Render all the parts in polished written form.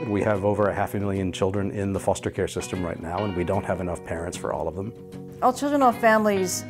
We have over 500,000 children in the foster care system right now, and we don't have enough parents for all of them. All Children, All Families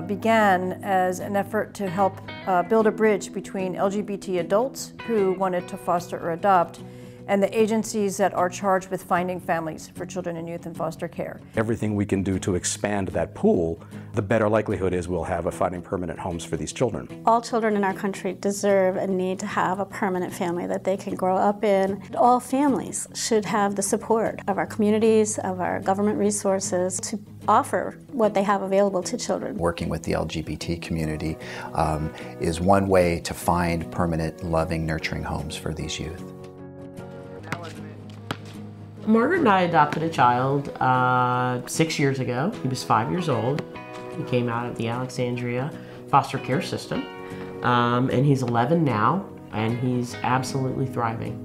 began as an effort to help build a bridge between LGBT adults who wanted to foster or adopt and the agencies that are charged with finding families for children and youth in foster care. Everything we can do to expand that pool, the better likelihood is we'll have finding permanent homes for these children. All children in our country deserve and need to have a permanent family that they can grow up in. All families should have the support of our communities, of our government resources to offer what they have available to children. Working with the LGBT community is one way to find permanent, loving, nurturing homes for these youth. Margaret and I adopted a child 6 years ago. He was 5 years old. He came out of the Alexandria foster care system, and he's 11 now, and he's absolutely thriving.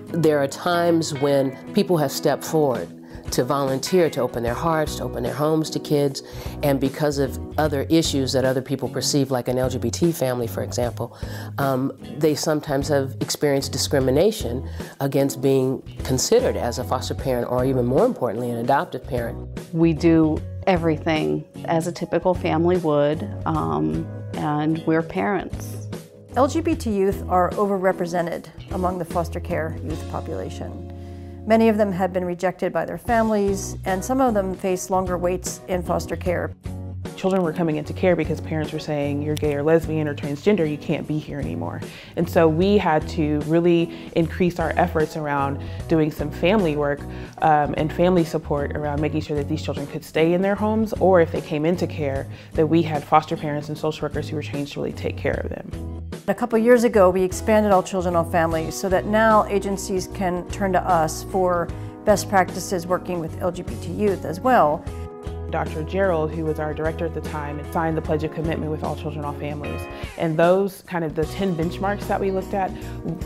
There are times when people have stepped forward to volunteer, to open their hearts, to open their homes to kids, and because of other issues that other people perceive, like an LGBT family, for example, they sometimes have experienced discrimination against being considered as a foster parent, or even more importantly, an adoptive parent. We do everything as a typical family would, and we're parents. LGBT youth are overrepresented among the foster care youth population. Many of them have been rejected by their families, and some of them face longer waits in foster care. Children were coming into care because parents were saying, you're gay or lesbian or transgender, you can't be here anymore. And so we had to really increase our efforts around doing some family work and family support around making sure that these children could stay in their homes, or if they came into care, that we had foster parents and social workers who were trained to really take care of them. A couple years ago, we expanded All Children, All Families so that now agencies can turn to us for best practices working with LGBT youth as well. Dr. Gerald, who was our director at the time, signed the Pledge of Commitment with All Children, All Families. And those kind of the 10 benchmarks that we looked at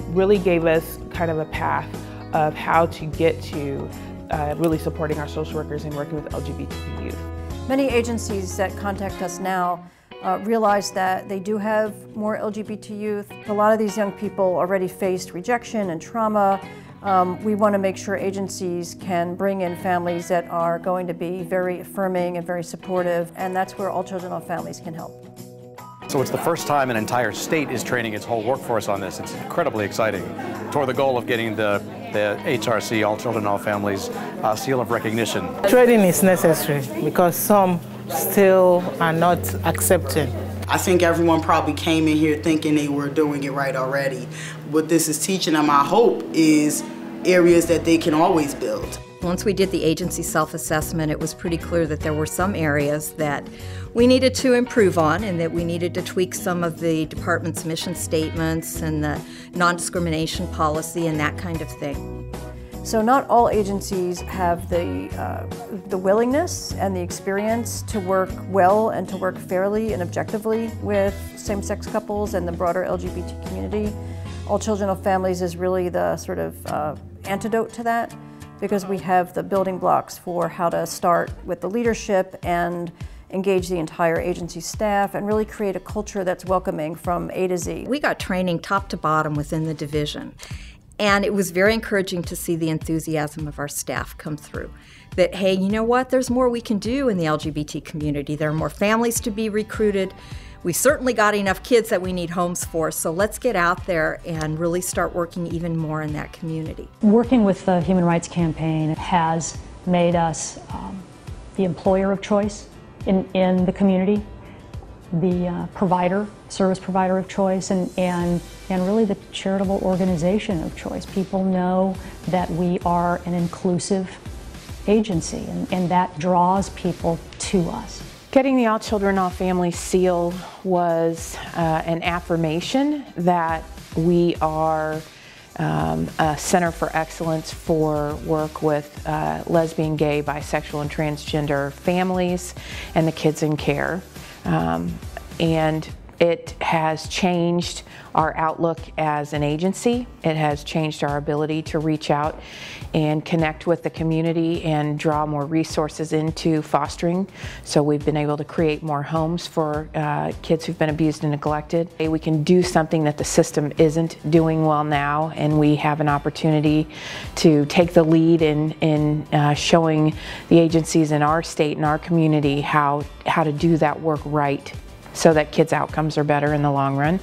really gave us kind of a path of how to get to really supporting our social workers and working with LGBT youth. Many agencies that contact us now realize that they do have more LGBT youth. A lot of these young people already faced rejection and trauma. We want to make sure agencies can bring in families that are going to be very affirming and very supportive, and that's where All Children, All Families can help. So it's the first time an entire state is training its whole workforce on this. It's incredibly exciting, toward the goal of getting the HRC, All Children, All Families, seal of recognition. Training is necessary because some still are not accepted. I think everyone probably came in here thinking they were doing it right already. What this is teaching them, I hope, is areas that they can always build. Once we did the agency self-assessment, it was pretty clear that there were some areas that we needed to improve on and that we needed to tweak some of the department's mission statements and the non-discrimination policy and that kind of thing. So not all agencies have the willingness and the experience to work well and to work fairly and objectively with same-sex couples and the broader LGBT community. All Children, All Families is really the sort of antidote to that, because we have the building blocks for how to start with the leadership and engage the entire agency staff and really create a culture that's welcoming from A to Z. We got training top to bottom within the division. And it was very encouraging to see the enthusiasm of our staff come through. That, hey, you know what, there's more we can do in the LGBT community. There are more families to be recruited. We certainly got enough kids that we need homes for, so let's get out there and really start working even more in that community. Working with the Human Rights Campaign has made us the employer of choice in the community, the service provider of choice, and really the charitable organization of choice. People know that we are an inclusive agency, and that draws people to us. Getting the All Children, All Families seal was an affirmation that we are a center for excellence for work with lesbian, gay, bisexual, and transgender families and the kids in care. And It has changed our outlook as an agency. It has changed our ability to reach out and connect with the community and draw more resources into fostering. So we've been able to create more homes for kids who've been abused and neglected. We can do something that the system isn't doing well now, and we have an opportunity to take the lead in showing the agencies in our state and our community how to do that work right, so that kids' outcomes are better in the long run.